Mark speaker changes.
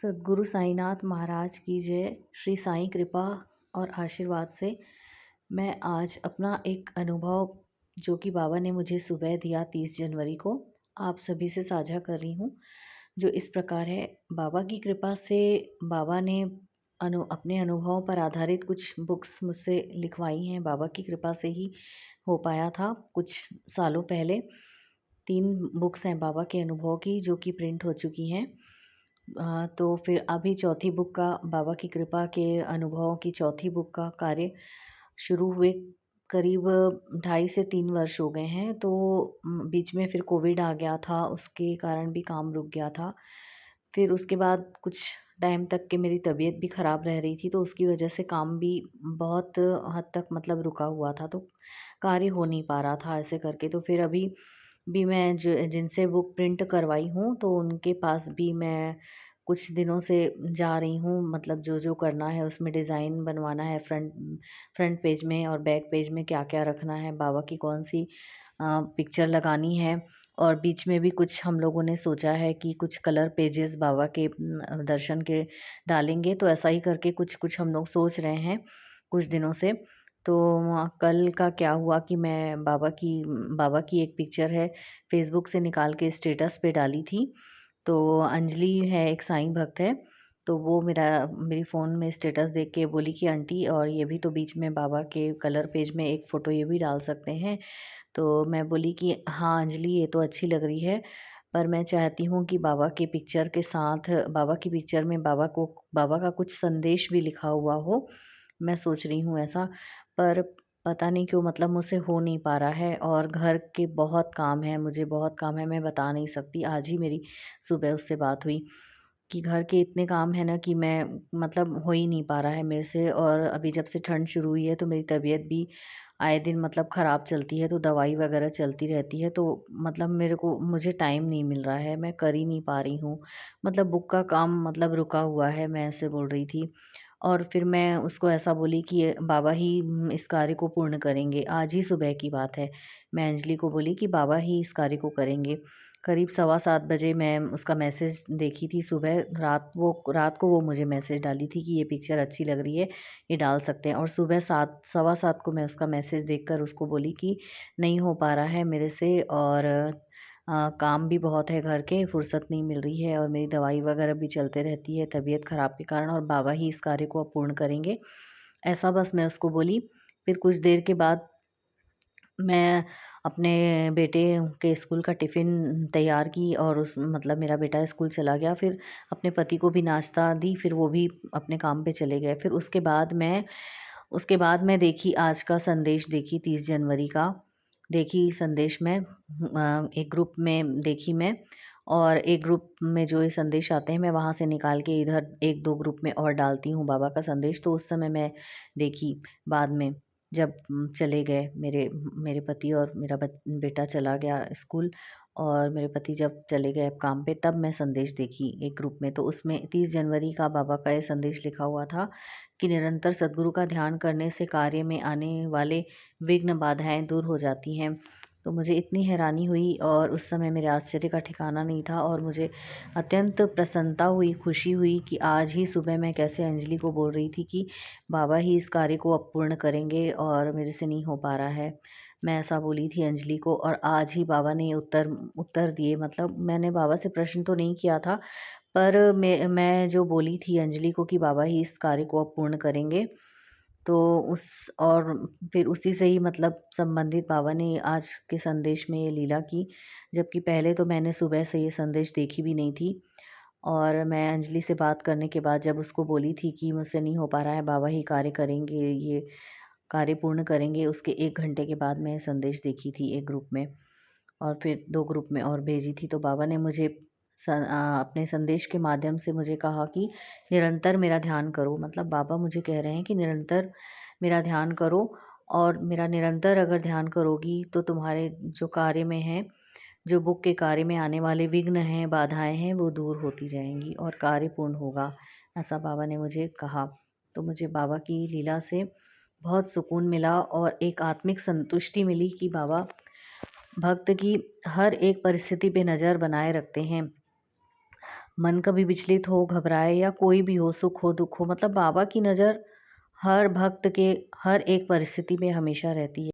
Speaker 1: सद्गुरु साईनाथ महाराज की जय। श्री साईं कृपा और आशीर्वाद से मैं आज अपना एक अनुभव जो कि बाबा ने मुझे सुबह दिया 30 जनवरी को आप सभी से साझा कर रही हूँ। जो इस प्रकार है, बाबा की कृपा से बाबा ने अपने अनुभवों पर आधारित कुछ बुक्स मुझसे लिखवाई हैं। बाबा की कृपा से ही हो पाया था कुछ सालों पहले। 3 बुक्स हैं बाबा के अनुभव की जो कि प्रिंट हो चुकी हैं। तो फिर अभी चौथी बुक का बाबा की कृपा के अनुभवों की चौथी बुक का कार्य शुरू हुए करीब 2.5 से 3 वर्ष हो गए हैं। तो बीच में फिर कोविड आ गया था, उसके कारण भी काम रुक गया था। फिर उसके बाद कुछ टाइम तक के मेरी तबीयत भी ख़राब रह रही थी, तो उसकी वजह से काम भी बहुत हद तक मतलब रुका हुआ था, तो कार्य हो नहीं पा रहा था ऐसे करके। तो फिर अभी भी मैं जिनसे बुक प्रिंट करवाई हूँ, तो उनके पास भी मैं कुछ दिनों से जा रही हूँ। मतलब जो करना है उसमें डिज़ाइन बनवाना है, फ्रंट पेज में और बैक पेज में क्या-क्या रखना है, बाबा की कौन-सी पिक्चर लगानी है। और बीच में भी कुछ हम लोगों ने सोचा है कि कुछ कलर पेजेस बाबा के दर्शन के डालेंगे। तो ऐसा ही करके कुछ-कुछ हम लोग सोच रहे हैं कुछ दिनों से। तो कल का क्या हुआ कि मैं बाबा की एक पिक्चर है फ़ेसबुक से निकाल के स्टेटस पे डाली थी। तो अंजलि है, एक साईं भक्त है, तो वो मेरी फ़ोन में स्टेटस देख के बोली कि आंटी, और ये भी तो बीच में बाबा के कलर पेज में एक फ़ोटो ये भी डाल सकते हैं। तो मैं बोली कि हाँ अंजलि, ये तो अच्छी लग रही है, पर मैं चाहती हूँ कि बाबा के पिक्चर के साथ बाबा की पिक्चर में बाबा का कुछ संदेश भी लिखा हुआ हो। मैं सोच रही हूँ ऐसा, पर पता नहीं क्यों मतलब मुझसे हो नहीं पा रहा है। और घर के बहुत काम है, मुझे बहुत काम है, मैं बता नहीं सकती। आज ही मेरी सुबह उससे बात हुई कि घर के इतने काम हैं ना कि मैं मतलब हो ही नहीं पा रहा है मेरे से। और अभी जब से ठंड शुरू हुई है तो मेरी तबीयत भी आए दिन मतलब ख़राब चलती है, तो दवाई वगैरह चलती रहती है। तो मतलब मुझे टाइम नहीं मिल रहा है, मैं कर ही नहीं पा रही हूँ। मतलब बुक का काम मतलब रुका हुआ है, मैं ऐसे बोल रही थी। और फिर मैं उसको ऐसा बोली कि ये बाबा ही इस कार्य को पूर्ण करेंगे। आज ही सुबह की बात है, मैं अंजलि को बोली कि बाबा ही इस कार्य को करेंगे। करीब 7:15 बजे मैं उसका मैसेज देखी थी सुबह। रात को वो मुझे मैसेज डाली थी कि ये पिक्चर अच्छी लग रही है, ये डाल सकते हैं। और सुबह 7 7:15 को मैं उसका मैसेज देखकर उसको बोली कि नहीं हो पा रहा है मेरे से, और काम भी बहुत है घर के, फुर्सत नहीं मिल रही है, और मेरी दवाई वगैरह भी चलते रहती है तबीयत ख़राब के कारण, और बाबा ही इस कार्य को अब पूर्ण करेंगे। ऐसा बस मैं उसको बोली। फिर कुछ देर के बाद मैं अपने बेटे के स्कूल का टिफ़िन तैयार की, और उस मतलब मेरा बेटा स्कूल चला गया। फिर अपने पति को भी नाश्ता दी, फिर वो भी अपने काम पे चले गए। फिर उसके बाद मैं देखी, आज का संदेश देखी 30 जनवरी का। देखी संदेश में एक ग्रुप में देखी मैं, और एक ग्रुप में जो ये संदेश आते हैं मैं वहाँ से निकाल के इधर 1-2 ग्रुप में और डालती हूँ बाबा का संदेश। तो उस समय मैं देखी बाद में, जब चले गए मेरे मेरे पति, और मेरा बेटा चला गया स्कूल, और मेरे पति जब चले गए काम पे, तब मैं संदेश देखी एक ग्रुप में। तो उसमें 30 जनवरी का बाबा का ये संदेश लिखा हुआ था कि निरंतर सद्गुरु का ध्यान करने से कार्य में आने वाले विघ्न बाधाएं दूर हो जाती हैं। तो मुझे इतनी हैरानी हुई, और उस समय मेरे आश्चर्य का ठिकाना नहीं था, और मुझे अत्यंत प्रसन्नता हुई, खुशी हुई कि आज ही सुबह मैं कैसे अंजलि को बोल रही थी कि बाबा ही इस कार्य को अब पूर्ण करेंगे और मेरे से नहीं हो पा रहा है। मैं ऐसा बोली थी अंजलि को, और आज ही बाबा ने उत्तर उत्तर दिए। मतलब मैंने बाबा से प्रश्न तो नहीं किया था, पर मैं जो बोली थी अंजलि को कि बाबा ही इस कार्य को अब पूर्ण करेंगे, तो उस और फिर उसी से ही मतलब संबंधित बाबा ने आज के संदेश में ये लीला की। जबकि पहले तो मैंने सुबह से ये संदेश देखी भी नहीं थी। और मैं अंजलि से बात करने के बाद जब उसको बोली थी कि मुझसे नहीं हो पा रहा है, बाबा ही कार्य करेंगे, ये कार्य पूर्ण करेंगे, उसके 1 घंटे के बाद मैं ये संदेश देखी थी एक ग्रुप में, और फिर 2 ग्रुप में और भेजी थी। तो बाबा ने मुझे अपने संदेश के माध्यम से मुझे कहा कि निरंतर मेरा ध्यान करो। मतलब बाबा मुझे कह रहे हैं कि निरंतर मेरा ध्यान करो, और मेरा निरंतर अगर ध्यान करोगी तो तुम्हारे जो कार्य में है, जो बुक के कार्य में आने वाले विघ्न हैं, बाधाएँ हैं, वो दूर होती जाएँगी और कार्य पूर्ण होगा। ऐसा बाबा ने मुझे कहा। तो मुझे बाबा की लीला से बहुत सुकून मिला, और एक आत्मिक संतुष्टि मिली कि बाबा भक्त की हर एक परिस्थिति पे नज़र बनाए रखते हैं। मन कभी विचलित हो, घबराए या कोई भी हो, सुख हो, दुःख हो, मतलब बाबा की नज़र हर भक्त के हर एक परिस्थिति में हमेशा रहती है।